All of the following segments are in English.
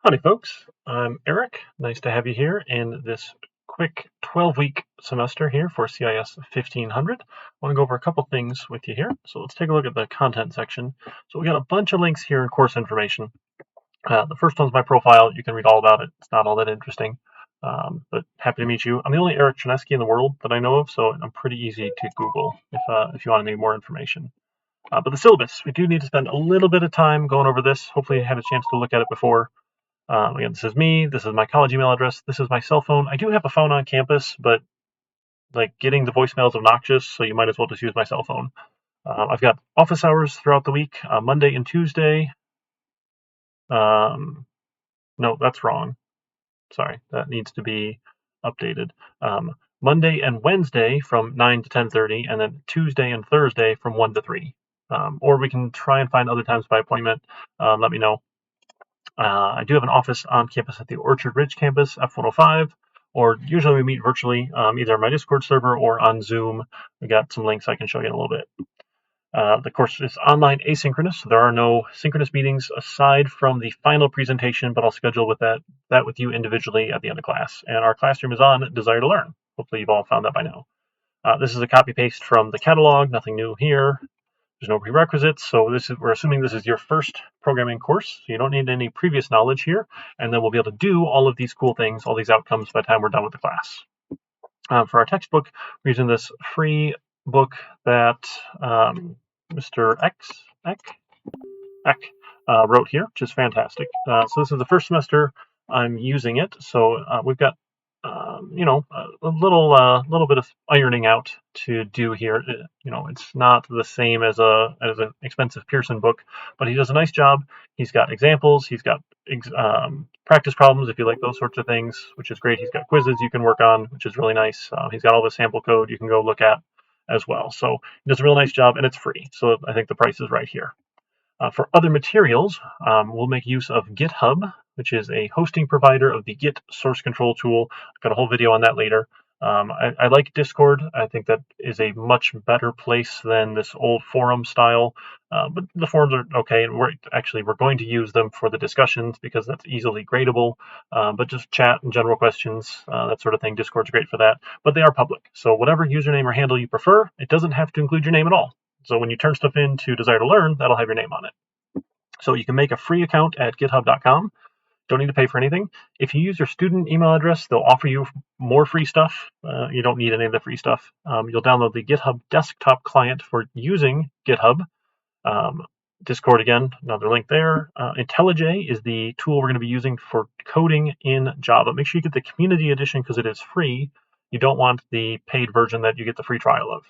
Howdy, folks. I'm Eric. Nice to have you here in this quick 12-week semester here for CIS 1500. I want to go over a couple things with you here. So let's take a look at the content section. So we got a bunch of links here in course information. The first one's my profile. You can read all about it. It's not all that interesting, but happy to meet you. I'm the only Eric Chinesky in the world that I know of, so I'm pretty easy to Google if you want any more information. But the syllabus, we do need to spend a little bit of time going over this. Hopefully you had a chance to look at it before. Again, this is me. This is my college email address. This is my cell phone. I do have a phone on campus, but like getting the voicemail is obnoxious, so you might as well just use my cell phone. I've got office hours throughout the week, Monday and Tuesday. No, that's wrong. Sorry, that needs to be updated. Monday and Wednesday from 9 to 10:30, and then Tuesday and Thursday from 1 to 3. Or we can try and find other times by appointment. Let me know. I do have an office on campus at the Orchard Ridge campus, F105, or usually we meet virtually, either on my Discord server or on Zoom. We got some links I can show you in a little bit. The course is online asynchronous, so there are no synchronous meetings aside from the final presentation, but I'll schedule with that with you individually at the end of class. And our classroom is on Desire to Learn. Hopefully you've all found that by now. This is a copy paste from the catalog, nothing new here. There's no prerequisites, so we're assuming this is your first programming course, so you don't need any previous knowledge here, and then we'll be able to do all of these cool things, all these outcomes by the time we're done with the class. For our textbook, we're using this free book that Mr. Eck wrote here, which is fantastic. So this is the first semester I'm using it, so we've got a little bit of ironing out to do here. It's not the same as an expensive Pearson book, but he does a nice job. He's got examples. He's got practice problems if you like those sorts of things, which is great. He's got quizzes you can work on, which is really nice. He's got all the sample code you can go look at as well. So he does a real nice job, and it's free. So I think the price is right here. For other materials, we'll make use of GitHub, which is a hosting provider of the Git source control tool. I've got a whole video on that later. I like Discord. I think that is a much better place than this old forum style, but the forums are okay, and we're going to use them for the discussions because that's easily gradable, but just chat and general questions, that sort of thing. Discord's great for that, but they are public. So whatever username or handle you prefer, it doesn't have to include your name at all. So when you turn stuff into Desire to Learn, that'll have your name on it. So you can make a free account at github.com. Don't need to pay for anything. If you use your student email address, they'll offer you more free stuff. You don't need any of the free stuff. You'll download the GitHub desktop client for using GitHub. Discord, again, another link there. Intellij is the tool we're going to be using for coding in Java. Make sure you get the community edition because it is free. You don't want the paid version that you get the free trial of.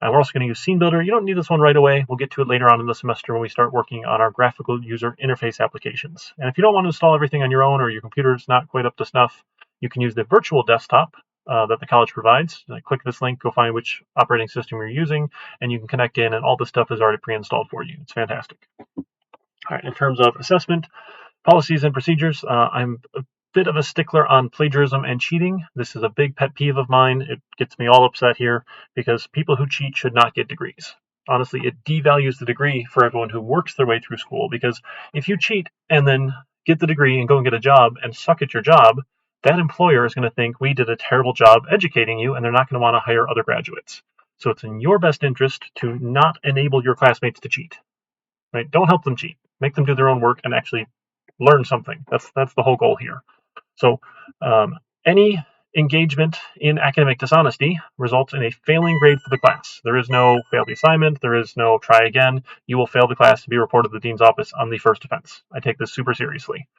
And we're also going to use Scene Builder. You don't need this one right away. We'll get to it later on in the semester when we start working on our graphical user interface applications. And if you don't want to install everything on your own or your computer is not quite up to snuff, you can use the virtual desktop that the college provides. Click this link, go find which operating system you're using, and you can connect in, and all this stuff is already pre-installed for you. It's fantastic. All right, in terms of assessment, policies and procedures, I'm a bit of a stickler on plagiarism and cheating. This is a big pet peeve of mine. It gets me all upset here because people who cheat should not get degrees. Honestly, it devalues the degree for everyone who works their way through school, because if you cheat and then get the degree and go and get a job and suck at your job, that employer is going to think we did a terrible job educating you, and they're not going to want to hire other graduates. So it's in your best interest to not enable your classmates to cheat. Right? Don't help them cheat. Make them do their own work and actually learn something. That's the whole goal here. So any engagement in academic dishonesty results in a failing grade for the class. There is no fail the assignment. There is no try again. You will fail the class to be reported to the dean's office on the first offense. I take this super seriously.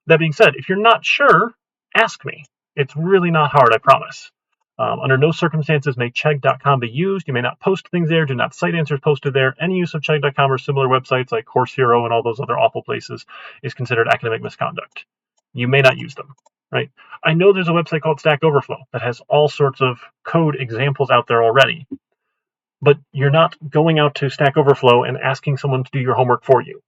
That being said, if you're not sure, ask me. It's really not hard, I promise. Under no circumstances may chegg.com be used. You may not post things there. Do not cite answers posted there. Any use of chegg.com or similar websites like Course Hero and all those other awful places is considered academic misconduct. You may not use them. Right? I know there's a website called Stack Overflow that has all sorts of code examples out there already, but you're not going out to Stack Overflow and asking someone to do your homework for you.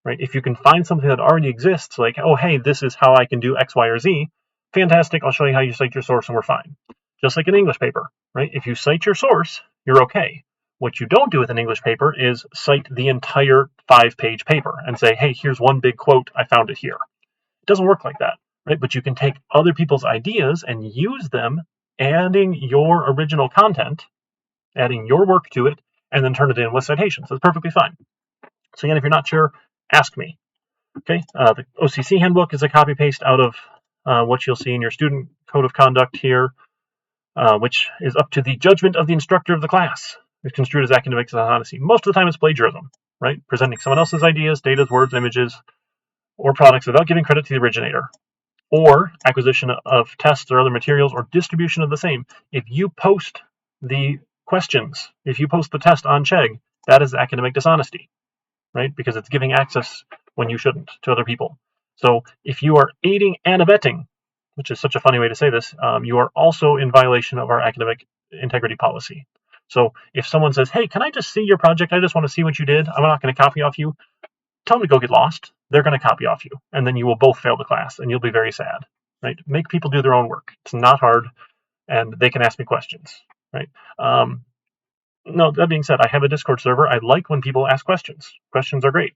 Right? If you can find something that already exists, like, oh, hey, this is how I can do X, Y, or Z, fantastic. I'll show you how you cite your source and we're fine. Just like an English paper, right? If you cite your source, you're okay. What you don't do with an English paper is cite the entire 5-page paper and say, hey, here's one big quote. I found it here. It doesn't work like that, right? But you can take other people's ideas and use them, adding your original content, adding your work to it, and then turn it in with citations. That's perfectly fine. So again, if you're not sure, ask me. Okay, the OCC handbook is a copy paste out of what you'll see in your student code of conduct here, which is up to the judgment of the instructor of the class. It's construed as academic dishonesty. Most of the time it's plagiarism, right? Presenting someone else's ideas, data, words, images, or products without giving credit to the originator, or acquisition of tests or other materials, or distribution of the same. If you post the questions, if you post the test on Chegg, that is academic dishonesty, right? Because it's giving access when you shouldn't to other people. So if you are aiding and abetting, which is such a funny way to say this, you are also in violation of our academic integrity policy. So if someone says, hey, can I just see your project? I just want to see what you did. I'm not going to copy off you. Tell them to go get lost. They're going to copy off you. And then you will both fail the class and you'll be very sad, right? Make people do their own work. It's not hard and they can ask me questions, right? No, that being said, I have a Discord server. I like when people ask questions. Questions are great.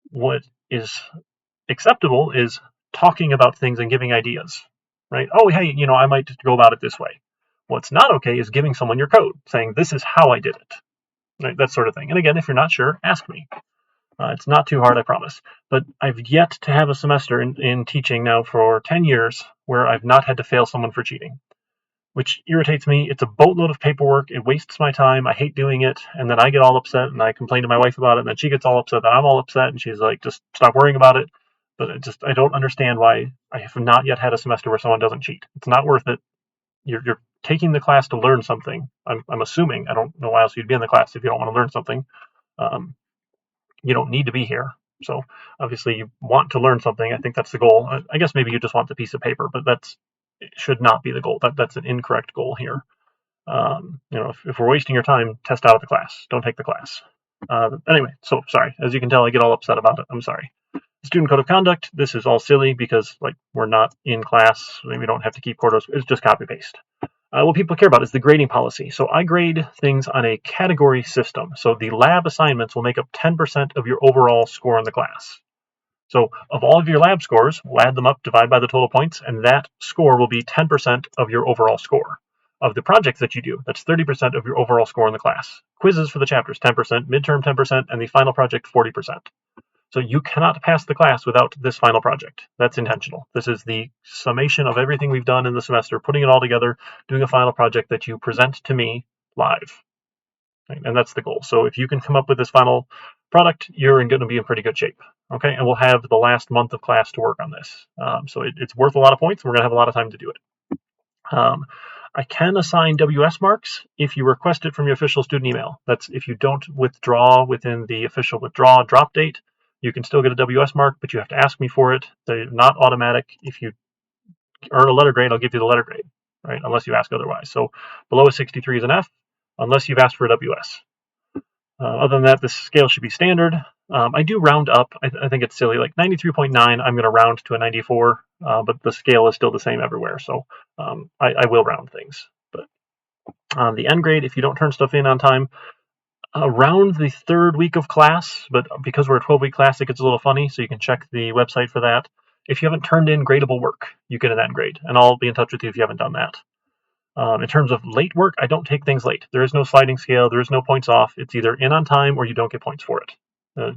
What is acceptable is talking about things and giving ideas, right? Oh, hey, I might go about it this way. What's not okay is giving someone your code, saying this is how I did it, right? That sort of thing. And again, if you're not sure, ask me. It's not too hard, I promise. But I've yet to have a semester in teaching now for 10 years where I've not had to fail someone for cheating, which irritates me. It's a boatload of paperwork. It wastes my time. I hate doing it. And then I get all upset and I complain to my wife about it. And then she gets all upset that I'm all upset. And she's like, just stop worrying about it. But I don't understand why I have not yet had a semester where someone doesn't cheat. It's not worth it. You're taking the class to learn something. I'm assuming. I don't know why else you'd be in the class if you don't want to learn something. You don't need to be here. So obviously you want to learn something. I think that's the goal. I guess maybe you just want the piece of paper, but it should not be the goal. That's an incorrect goal here. If we're wasting your time, test out of the class. Don't take the class. Anyway, so sorry. As you can tell, I get all upset about it. I'm sorry. Student code of conduct. This is all silly because we're not in class. We don't have to keep quarters. It's just copy paste. What people care about is the grading policy. So I grade things on a category system. So the lab assignments will make up 10% of your overall score in the class. So of all of your lab scores, we'll add them up, divide by the total points, and that score will be 10% of your overall score. Of the projects that you do, that's 30% of your overall score in the class. Quizzes for the chapters, 10%, midterm 10%, and the final project 40%. So you cannot pass the class without this final project. That's intentional. This is the summation of everything we've done in the semester, putting it all together, doing a final project that you present to me live. Right? And that's the goal. So if you can come up with this final product, you're going to be in pretty good shape. Okay, and we'll have the last month of class to work on this. So it's worth a lot of points. We're going to have a lot of time to do it. I can assign WS marks if you request it from your official student email. That's if you don't withdraw within the official withdraw drop date. You can still get a WS mark, but you have to ask me for it. They're not automatic. If you earn a letter grade, I'll give you the letter grade, right? Unless you ask otherwise. So below a 63 is an F, unless you've asked for a WS. Other than that, the scale should be standard. I do round up. I think it's silly. Like 93.9, I'm going to round to a 94, but the scale is still the same everywhere. So I will round things. But the end grade, if you don't turn stuff in on time, around the third week of class, but because we're a 12-week class, it gets a little funny, so you can check the website for that. If you haven't turned in gradable work, you get an end grade, and I'll be in touch with you if you haven't done that. In terms of late work, I don't take things late. There is no sliding scale. There is no points off. It's either in on time or you don't get points for it.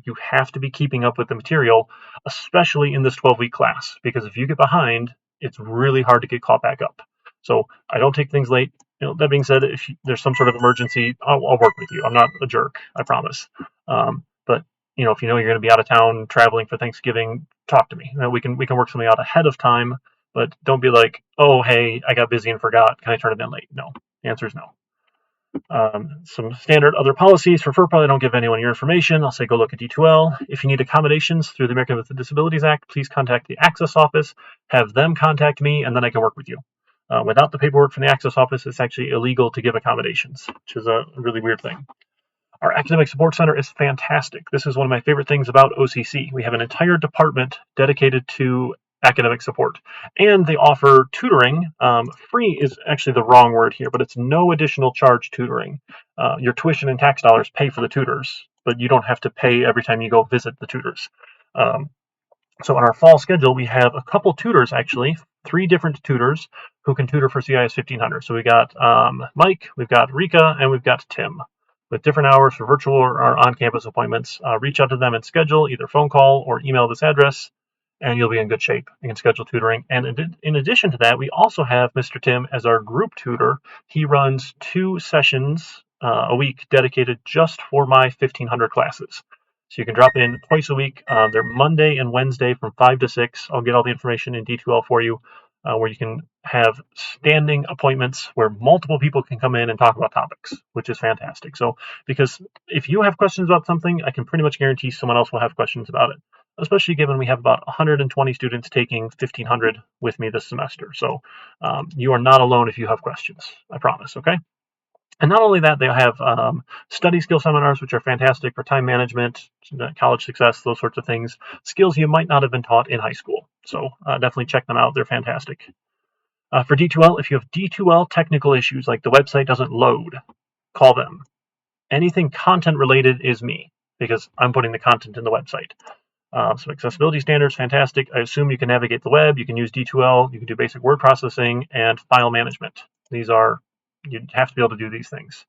You have to be keeping up with the material, especially in this 12-week class, because if you get behind, it's really hard to get caught back up. So I don't take things late. That being said, if there's some sort of emergency, I'll work with you. I'm not a jerk, I promise. But if you're going to be out of town traveling for Thanksgiving, talk to me. We can work something out ahead of time. But don't be like, oh, hey, I got busy and forgot. Can I turn it in late? No. The answer is no. Some standard other policies for FERPA. I don't give anyone your information. I'll say go look at D2L. If you need accommodations through the Americans with Disabilities Act, please contact the Access Office. Have them contact me, and then I can work with you. Without the paperwork from the Access Office, it's actually illegal to give accommodations, which is a really weird thing. Our Academic Support Center is fantastic. This is one of my favorite things about OCC. We have an entire department dedicated to academic support, and they offer tutoring. Free is actually the wrong word here, but it's no additional charge tutoring. Your tuition and tax dollars pay for the tutors, but you don't have to pay every time you go visit the tutors. So in our fall schedule, we have a couple tutors, actually, 3 different tutors who can tutor for CIS 1500. So we got Mike, we've got Rika, and we've got Tim with different hours for virtual or on-campus appointments. Reach out to them and schedule either phone call or email this address, and you'll be in good shape. You can schedule tutoring. And in addition to that, we also have Mr. Tim as our group tutor. He runs 2 sessions a week dedicated just for my 1500 classes. So you can drop in twice a week. They're Monday and Wednesday from 5 to 6. I'll get all the information in D2L for you, where you can have standing appointments where multiple people can come in and talk about topics, which is fantastic. So, because if you have questions about something, I can pretty much guarantee someone else will have questions about it, especially given we have about 120 students taking 1500 with me this semester. So you are not alone if you have questions, I promise, okay? And not only that, they'll have study skill seminars, which are fantastic for time management, college success, those sorts of things, skills you might not have been taught in high school. So definitely check them out. They're fantastic. For D2L, if you have D2L technical issues, like the website doesn't load, call them. Anything content related is me, because I'm putting the content in the website. So accessibility standards, fantastic. I assume you can navigate the web, you can use D2L, you can do basic word processing, and file management. You have to be able to do these things.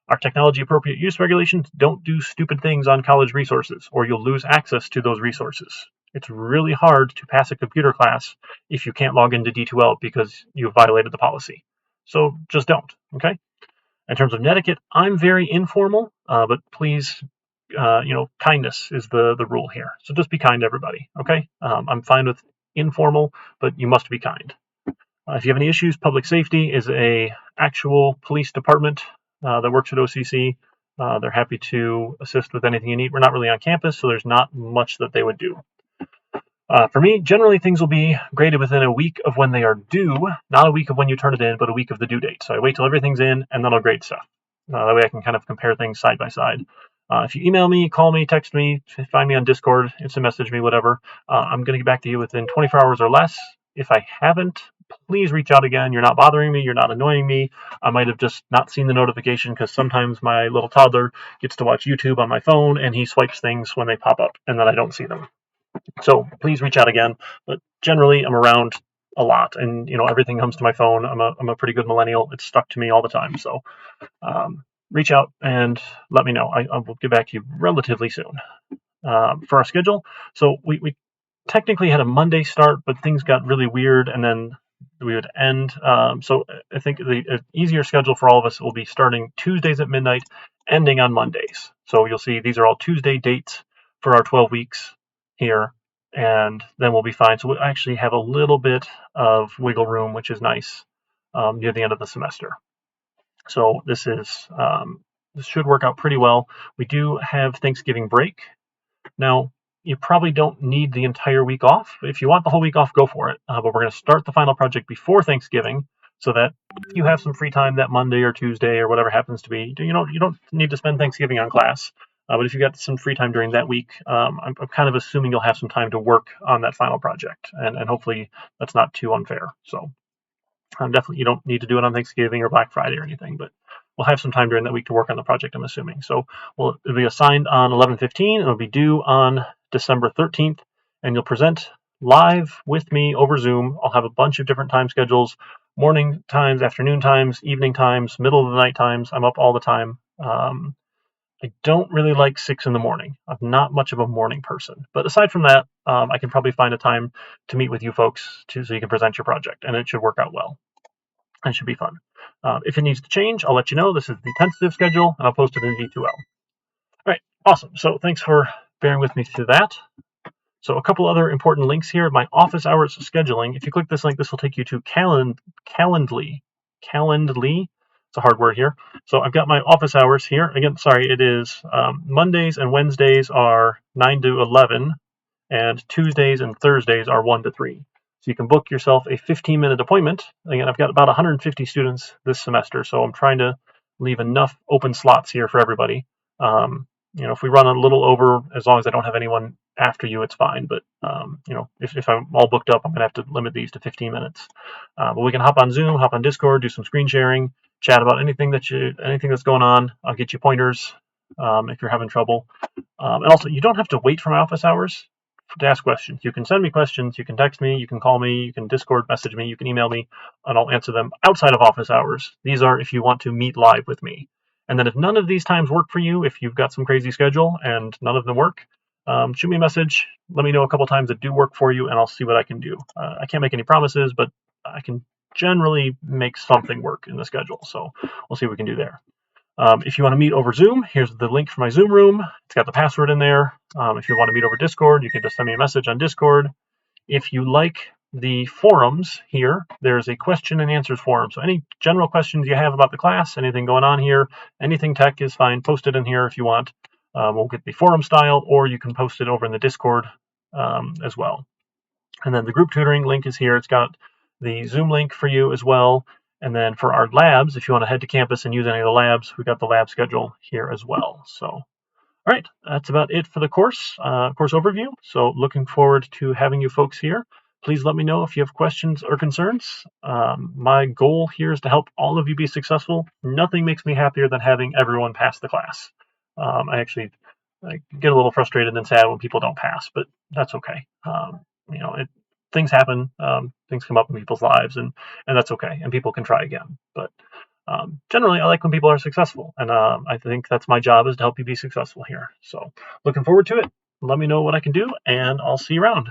Our technology appropriate use regulations don't do stupid things on college resources, or you'll lose access to those resources. It's really hard to pass a computer class if you can't log into D2L because you've violated the policy. So just don't, okay? In terms of Netiquette, I'm very informal, but please, kindness is the rule here. So just be kind to everybody, okay? I'm fine with informal, but you must be kind. If you have any issues, public safety is a actual police department that works at OCC. They're happy to assist with anything you need. We're not really on campus, so there's not much that they would do. For me, generally things will be graded within a week of when they are due, not a week of when you turn it in, but a week of the due date. So I wait till everything's in, and then I'll grade stuff. That way I can kind of compare things side by side. If you email me, call me, text me, find me on Discord, instant message me, whatever, I'm going to get back to you within 24 hours or less. If I haven't, please reach out again. You're not bothering me. You're not annoying me. I might have just not seen the notification because sometimes my little toddler gets to watch YouTube on my phone and he swipes things when they pop up and then I don't see them. So please reach out again. But generally, I'm around a lot, and everything comes to my phone. I'm a pretty good millennial. It's stuck to me all the time. So reach out and let me know. I will get back to you relatively soon. For our schedule, so we technically had a Monday start, but things got really weird, and then we would end. So I think the easier schedule for all of us will be starting Tuesdays at midnight, ending on Mondays. So you'll see these are all Tuesday dates for our 12 weeks here, and then we'll be fine. So we'll actually have a little bit of wiggle room, which is nice near the end of the semester. So this should work out pretty well. We do have Thanksgiving break. Now, you probably don't need the entire week off. If you want the whole week off, go for it. But we're going to start the final project before Thanksgiving so that if you have some free time that Monday or Tuesday or whatever happens to be, you don't need to spend Thanksgiving on class. But if you got some free time during that week, I'm kind of assuming you'll have some time to work on that final project. And hopefully that's not too unfair. So definitely you don't need to do it on Thanksgiving or Black Friday or anything, but we'll have some time during that week to work on the project, I'm assuming. So it'll be assigned on 11/15. It'll be due on December 13th, and you'll present live with me over Zoom. I'll have a bunch of different time schedules, morning times, afternoon times, evening times, middle of the night times. I'm up all the time. I don't really like 6 in the morning. I'm not much of a morning person. But aside from that, I can probably find a time to meet with you folks so you can present your project, and it should work out well. It should be fun. If it needs to change, I'll let you know. This is the tentative schedule, and I'll post it in D2L. All right, awesome. So thanks for bearing with me through that. So a couple other important links here. My office hours scheduling. If you click this link, this will take you to Calendly. Calendly. It's a hard word here. So I've got my office hours here. Again, sorry, it is Mondays and Wednesdays are 9 to 11, and Tuesdays and Thursdays are 1 to 3. So you can book yourself a 15-minute appointment. Again, I've got about 150 students this semester, so I'm trying to leave enough open slots here for everybody. If we run a little over, as long as I don't have anyone after you, it's fine. But if I'm all booked up, I'm gonna have to limit these to 15 minutes. But we can hop on Zoom, hop on Discord, do some screen sharing, chat about anything that's going on. I'll get you pointers if you're having trouble. And also, you don't have to wait for my office hours to ask questions. You can send me questions, you can text me, you can call me, you can Discord message me, you can email me, and I'll answer them outside of office hours. These are if you want to meet live with me. And then if none of these times work for you, if you've got some crazy schedule and none of them work, shoot me a message. Let me know a couple times that do work for you, and I'll see what I can do. I can't make any promises, but I can generally make something work in the schedule. So we'll see what we can do there. If you want to meet over Zoom, here's the link for my Zoom room. It's got the password in there. If you want to meet over Discord, you can just send me a message on Discord. If you like the forums here, there's a question and answers forum. So any general questions you have about the class, anything going on here, anything tech is fine. Post it in here if you want. We'll get the forum style, or you can post it over in the Discord as well. And then the group tutoring link is here. It's got the Zoom link for you as well. And then for our labs, if you want to head to campus and use any of the labs, we've got the lab schedule here as well. So, all right, that's about it for the course overview. So looking forward to having you folks here. Please let me know if you have questions or concerns. My goal here is to help all of you be successful. Nothing makes me happier than having everyone pass the class. I get a little frustrated and sad when people don't pass, but that's okay. Things happen, things come up in people's lives, and that's okay, and people can try again. But generally, I like when people are successful, and I think that's my job, is to help you be successful here. So looking forward to it. Let me know what I can do, and I'll see you around.